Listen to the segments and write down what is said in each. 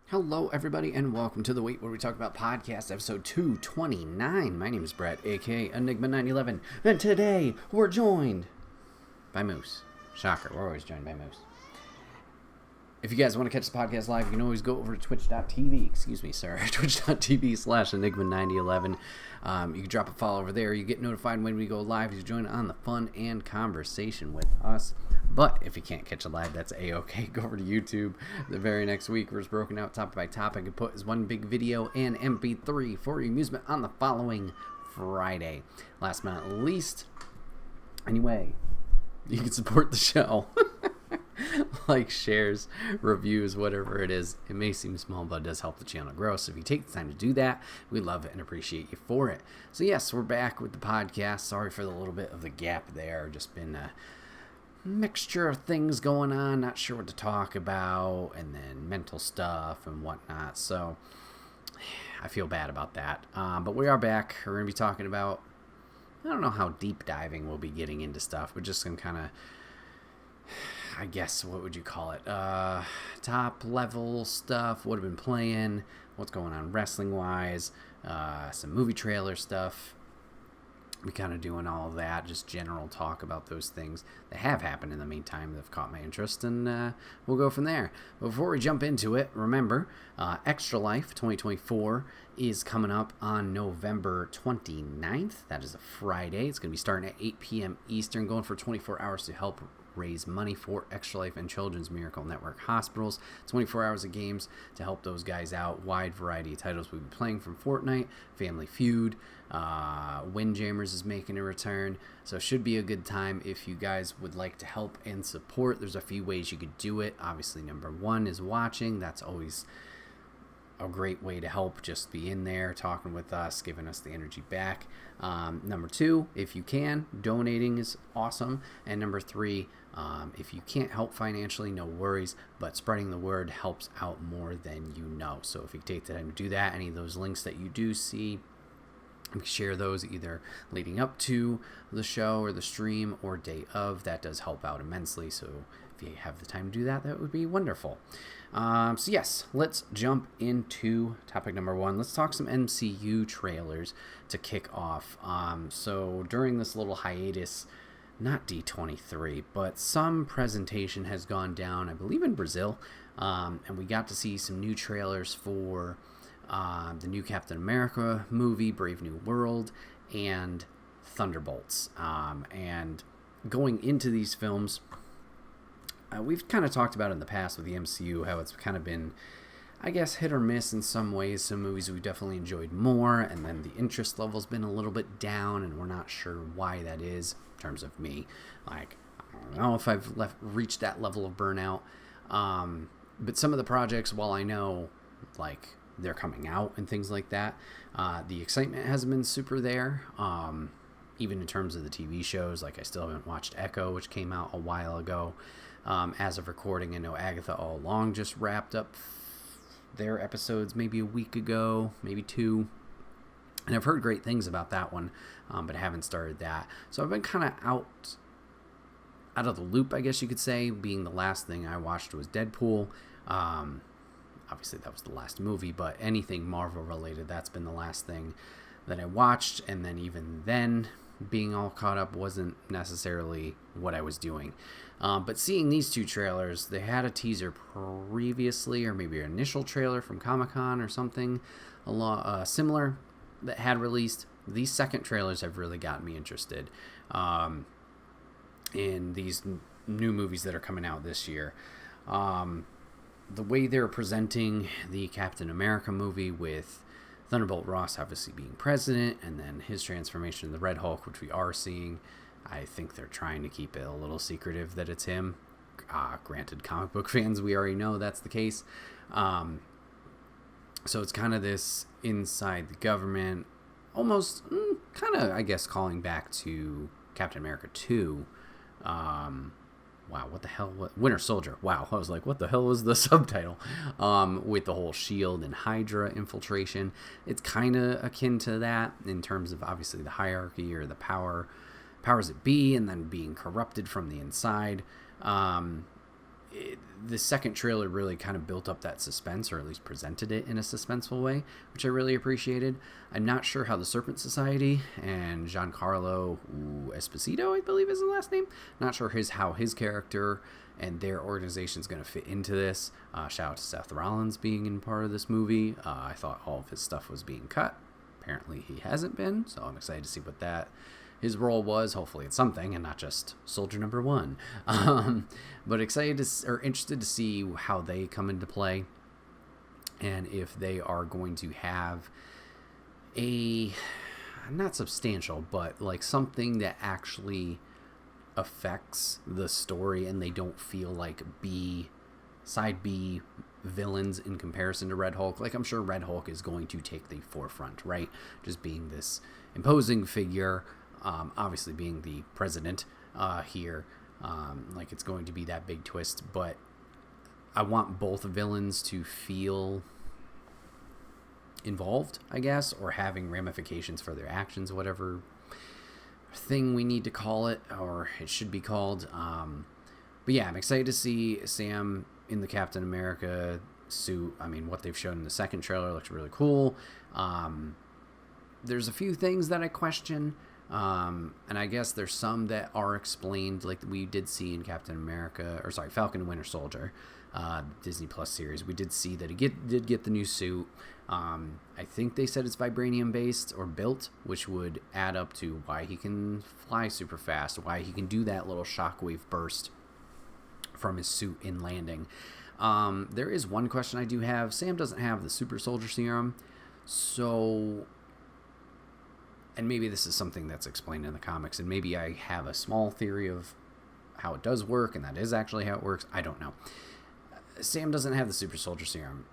Hello, everybody, and welcome to the Wait Where We Talk About podcast, episode 229. My name is Bret, aka Enigma911, and today we're joined by Moose. Shocker, we're always joined by Moose. If you guys want to catch the podcast live, you can always go over to twitch.tv, twitch.tv/Enigma9011. You can drop a follow over there. You get notified when we go live. You join on the fun and conversation with us. But if you can't catch it live, that's a-okay. Go over to YouTube the very next week where it's broken out topic by topic and put as one big video and MP3 for your amusement on the following Friday. Last but not least, anyway, you can support the show. Like, shares, reviews, whatever it is. It may seem small, but it does help the channel grow. So if you take the time to do that, we love it and appreciate you for it. So yes, we're back with the podcast. Sorry for the little bit of the gap there. Just been a mixture of things going on. Not sure what to talk about, and then mental stuff and whatnot. So I feel bad about that. But we are back. We're going to be talking about, I don't know how deep diving we'll be getting into stuff, but just some kind of, I guess, what would you call it? Top level stuff. What have been playing? What's going on wrestling wise? Some movie trailer stuff. We kind of doing all of that. Just general talk about those things that have happened in the meantime that have caught my interest, and we'll go from there. But before we jump into it, remember, Extra Life 2024 is coming up on November 29th. That is a Friday. It's going to be starting at 8 p.m. Eastern, going for 24 hours to help raise money for Extra Life and Children's Miracle Network hospitals. 24 hours of games to help those guys out. Wide variety of titles we'll be playing, from Fortnite, Family Feud, Windjammers is making a return. So it should be a good time if you guys would like to help and support. There's a few ways you could do it. Obviously, number one is watching. That's always a great way to help. Just be in there talking with us, giving us the energy back. Number two, if you can, donating is awesome. And number three, if you can't help financially, no worries, but spreading the word helps out more than you know. So if you take the time to do that, any of those links that you do see, you can share those either leading up to the show or the stream or day of. That does help out immensely. So if you have the time to do that, that would be wonderful. So yes, let's jump into topic number one. Let's talk some MCU trailers to kick off. So during this little hiatus, not D23, but some presentation has gone down, I believe in Brazil, and we got to see some new trailers for the new Captain America movie, Brave New World, and Thunderbolts. And going into these films, we've kind of talked about in the past with the MCU how it's kind of been, I guess, hit or miss in some ways. Some movies we've definitely enjoyed more, and then the interest level's been a little bit down, and we're not sure why that is in terms of me. Like, I don't know if I've reached that level of burnout. But some of the projects, while I know, like, they're coming out and things like that, the excitement hasn't been super there. Even in terms of the TV shows, like, I still haven't watched Echo, which came out a while ago. As of recording, I know Agatha All Along just wrapped up their episodes maybe a week ago, maybe two. And I've heard great things about that one, but I haven't started that. So I've been kind of out of the loop, I guess you could say. Being the last thing I watched was Deadpool. Obviously, that was the last movie, but anything Marvel related, that's been the last thing that I watched. And then even then, being all caught up wasn't necessarily what I was doing. But seeing these two trailers, they had a teaser previously, or maybe an initial trailer from Comic-Con or something similar that had released. These second trailers have really gotten me interested in these new movies that are coming out this year. The way they're presenting the Captain America movie, with Thunderbolt Ross obviously being president, and then his transformation into the Red Hulk, which we are seeing. I think they're trying to keep it a little secretive that it's him. Granted, comic book fans, we already know that's the case. So it's kind of this inside the government, almost kind of, I guess, calling back to Captain America 2. Wow, what the hell? Winter Soldier. Wow, I was like, what the hell was the subtitle? With the whole S.H.I.E.L.D. and Hydra infiltration. It's kind of akin to that in terms of, obviously, the hierarchy or the powers that be, and then being corrupted from the inside. the second trailer really kind of built up that suspense, or at least presented it in a suspenseful way, which I really appreciated. I'm not sure how the Serpent Society and Giancarlo Esposito, I believe is the last name, not sure how his character and their organization is going to fit into this. Shout out to Seth Rollins being in part of this movie. I thought all of his stuff was being cut. Apparently he hasn't been, so I'm excited to see what his role was. Hopefully it's something and not just soldier number one. But interested to see how they come into play, and if they are going to have a, not substantial, but like something that actually affects the story, and they don't feel like side B villains in comparison to Red Hulk. Like, I'm sure Red Hulk is going to take the forefront, right? Just being this imposing figure, obviously being the president here. Like, it's going to be that big twist, but I want both villains to feel involved, I guess, or having ramifications for their actions, whatever thing we need to call it, or it should be called. But yeah, I'm excited to see Sam in the Captain America suit. I mean, what they've shown in the second trailer looks really cool. There's a few things that I question, and I guess there's some that are explained, like we did see in Falcon and Winter Soldier, Disney Plus series. We did see that he did get the new suit. I think they said it's vibranium based or built, which would add up to why he can fly super fast, why he can do that little shockwave burst from his suit in landing. There is one question I do have. Sam doesn't have the super soldier serum, so, and maybe this is something that's explained in the comics, and maybe I have a small theory of how it does work, and that is actually how it works. I don't know. Sam doesn't have the super soldier serum.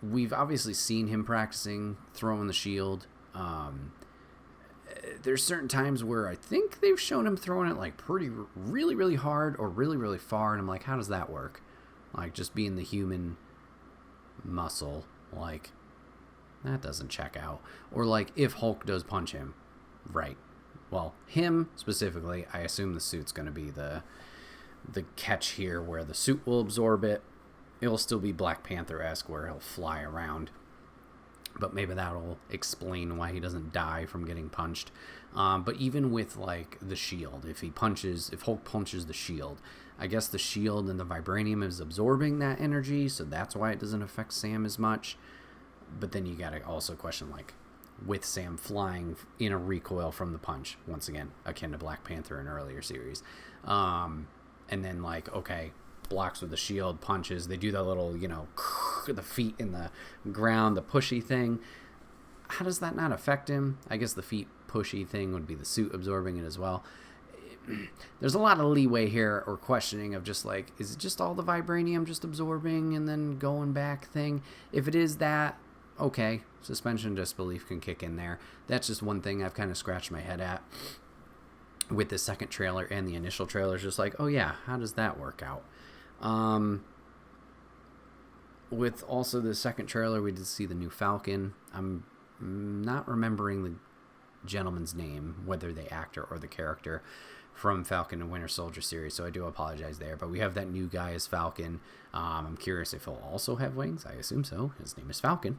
We've obviously seen him practicing throwing the shield. There's certain times where I think they've shown him throwing it like really, really hard or really, really far. And I'm like, how does that work? Like, just being the human muscle, like, that doesn't check out. Or like, if Hulk does punch him, right? Well, him specifically, I assume the suit's going to be the catch here, where the suit will absorb it. It'll still be Black Panther-esque, where he'll fly around. But maybe that'll explain why he doesn't die from getting punched. But even with, like, the shield, if Hulk punches the shield, I guess the shield and the vibranium is absorbing that energy, so that's why it doesn't affect Sam as much. But then you gotta also question, like, with Sam flying in a recoil from the punch, once again, akin to Black Panther in earlier series. And then, like, okay, blocks with the shield, punches, they do that little, the feet in the ground, the pushy thing. How does that not affect him? I guess the feet pushy thing would be the suit absorbing it as well. There's a lot of leeway here, or questioning of just like, is it just all the vibranium just absorbing and then going back thing? If it is that, okay, suspension of disbelief can kick in there. That's just one thing I've kind of scratched my head at with the second trailer and the initial trailer. Is just like, oh yeah, how does that work out? With also the second trailer, we did see the new Falcon. I'm not remembering the gentleman's name, whether the actor or the character from Falcon and Winter Soldier series, so I do apologize there. But we have that new guy as Falcon. I'm curious if he'll also have wings. I assume so. His name is Falcon.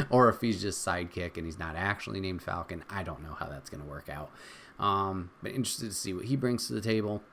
Or if he's just sidekick and he's not actually named Falcon. I don't know how that's going to work out. But interested to see what he brings to the table.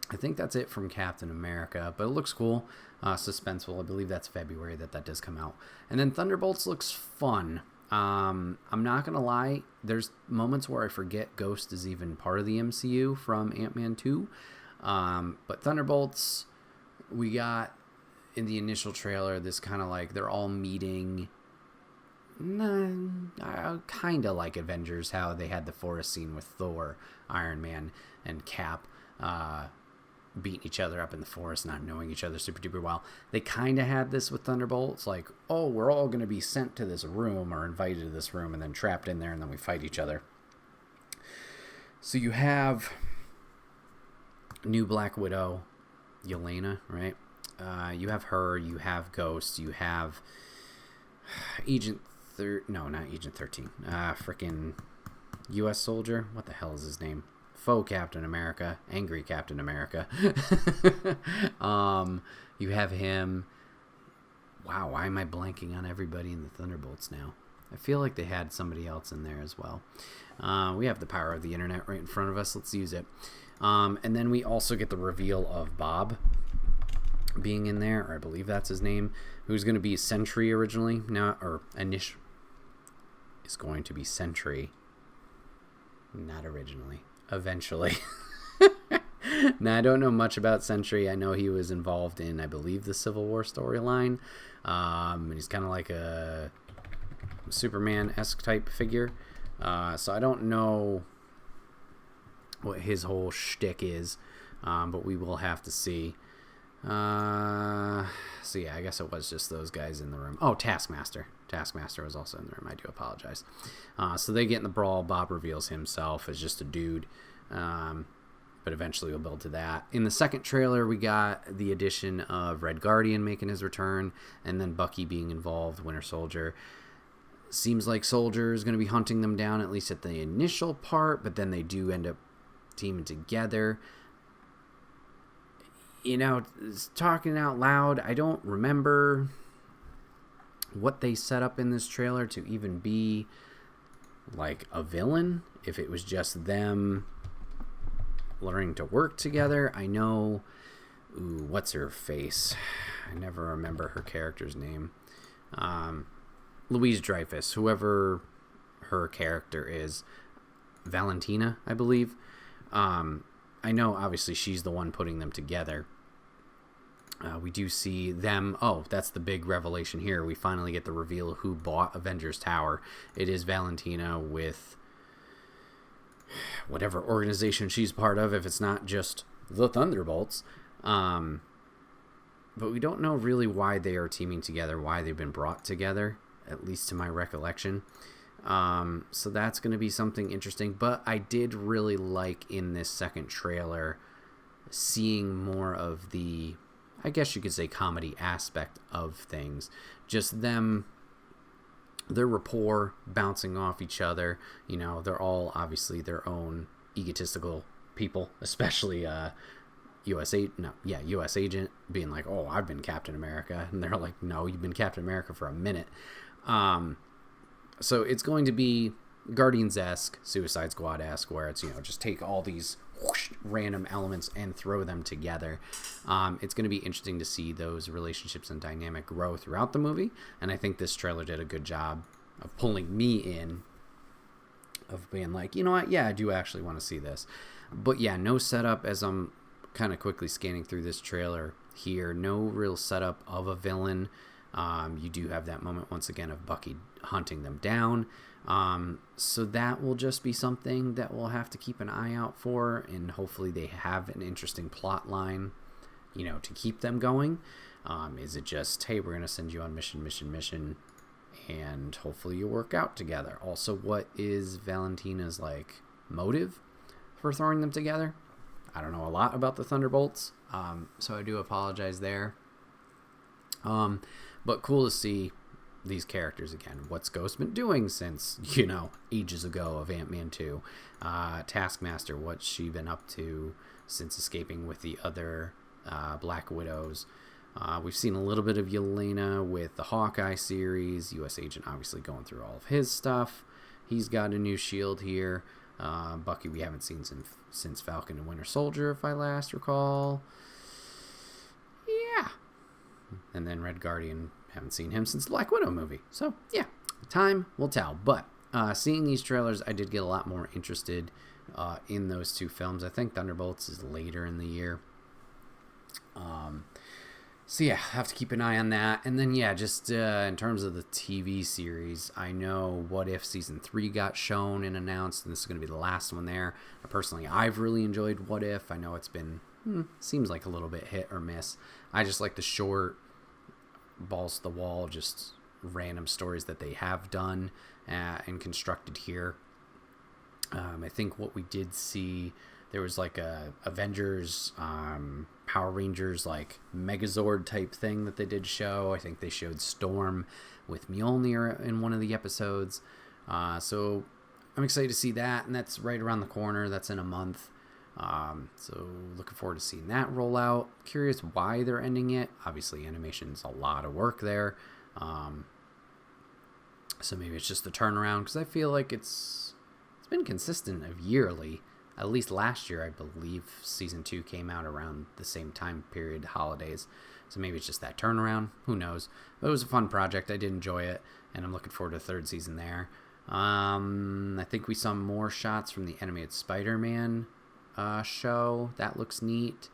I think that's it from Captain America, but it looks cool, suspenseful. I believe that's February that does come out. And then Thunderbolts looks fun. I'm not going to lie, there's moments where I forget Ghost is even part of the MCU from Ant-Man 2. But Thunderbolts, we got in the initial trailer this kind of like they're all meeting, kind of like Avengers, how they had the forest scene with Thor, Iron Man, and Cap, beating each other up in the forest, not knowing each other super duper well. They kind of had this with Thunderbolts, like, oh, we're all going to be sent to this room or invited to this room and then trapped in there, and then we fight each other. So you have new Black Widow, Yelena, right? You have her, you have Ghost, you have Agent 13, freaking U.S. soldier, what the hell is his name? faux Captain America, angry Captain America. You have him. Wow, why am I blanking on everybody in the Thunderbolts now? I feel like they had somebody else in there as well. We have the power of the internet right in front of us. Let's use it. And then we also get the reveal of Bob being in there, or I believe that's his name, who's going to be Sentry originally, is going to be Sentry, not originally, eventually. Now, I don't know much about Sentry. I know he was involved in, I believe, the Civil War storyline. He's kind of like a Superman-esque type figure. So I don't know what his whole shtick is, but we will have to see. So yeah, I guess it was just those guys in the room. Oh, Taskmaster. Taskmaster was also in the room. I do apologize. So they get in the brawl. Bob reveals himself as just a dude. But eventually we'll build to that. In the second trailer, we got the addition of Red Guardian making his return, and then Bucky being involved, Winter Soldier. Seems like Soldier is going to be hunting them down, at least at the initial part, but then they do end up teaming together. You know, talking out loud, I don't remember what they set up in this trailer to even be like a villain. If it was just them learning to work together. I know, what's her face? I never remember her character's name. Louise Dreyfus, whoever her character is, Valentina, I believe. I know, obviously, she's the one putting them together. We do see them. Oh, that's the big revelation here. We finally get the reveal of who bought Avengers Tower. It is Valentina with whatever organization she's part of, if it's not just the Thunderbolts. But we don't know really why they are teaming together, why they've been brought together, at least to my recollection. So that's going to be something interesting. But I did really like in this second trailer seeing more of the, I guess you could say, comedy aspect of things. Just them, their rapport, bouncing off each other. You know, they're all obviously their own egotistical people, especially U.S. Agent being like, oh, I've been Captain America. And they're like, no, you've been Captain America for a minute. So it's going to be Guardians-esque, Suicide Squad-esque, where it's, you know, just take all these random elements and throw them together. It's going to be interesting to see those relationships and dynamic grow throughout the movie, and I think this trailer did a good job of pulling me in, of being like, you know what, yeah, I do actually want to see this. But yeah, no setup, as I'm kind of quickly scanning through this trailer here, no real setup of a villain. You do have that moment once again of Bucky hunting them down. So that will just be something that we'll have to keep an eye out for, and hopefully they have an interesting plot line, you know, to keep them going. Is it just, hey, we're going to send you on mission, and hopefully you work out together? Also, what is Valentina's, like, motive for throwing them together? I don't know a lot about the Thunderbolts, so I do apologize there. But cool to see these characters again. What's Ghost been doing since, you know, ages ago of Ant-Man 2? Taskmaster, what's she been up to since escaping with the other Black Widows? We've seen a little bit of Yelena with the Hawkeye series. U.S. Agent obviously going through all of his stuff. He's got a new shield here. Bucky we haven't seen since Falcon and Winter Soldier, if I last recall. Yeah. And then Red Guardian, haven't seen him since the Black Widow movie. So, yeah, time will tell. But seeing these trailers, I did get a lot more interested in those two films. I think Thunderbolts is later in the year. So, yeah, have to keep an eye on that. And then, yeah, just in terms of the TV series, I know What If Season 3 got shown and announced, and this is going to be the last one there. Personally, I've really enjoyed What If. I know it's been, seems like a little bit hit or miss. I just like the short, balls to the wall, just random stories that they have done and constructed here. I think what we did see, there was like a Avengers, Power Rangers, like Megazord type thing that they did show. I think they showed Storm with Mjolnir in one of the episodes. So I'm excited to see that, and that's right around the corner. That's in a month. So looking forward to seeing that roll out. Curious why they're ending it. Obviously, animation's a lot of work there. So maybe it's just the turnaround, because I feel like it's been consistent of yearly. At least last year, I believe season 2 came out around the same time period, holidays. So maybe it's just that turnaround. Who knows? But it was a fun project. I did enjoy it, and I'm looking forward to the third season there. I think we saw more shots from the animated Spider-Man show. That looks neat.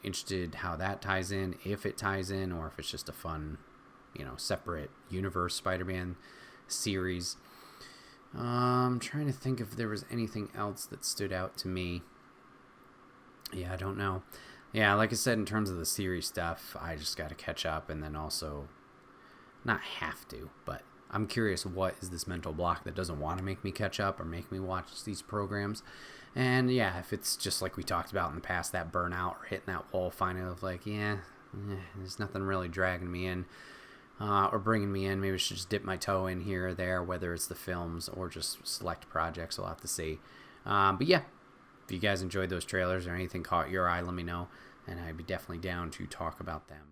Interested how that ties in, if it ties in, or if it's just a fun, separate universe Spider-Man series. I'm trying to think if there was anything else that stood out to me. Yeah, I don't know. Yeah, like I said, in terms of the series stuff, I just got to catch up, and then also, not have to, but I'm curious, what is this mental block that doesn't want to make me catch up or make me watch these programs? And yeah, if it's just like we talked about in the past, that burnout or hitting that wall finally of like, there's nothing really dragging me in. Or bringing me in. Maybe I should just dip my toe in here or there, whether it's the films or just select projects. We'll have to see. But yeah, if you guys enjoyed those trailers or anything caught your eye, let me know, and I'd be definitely down to talk about them.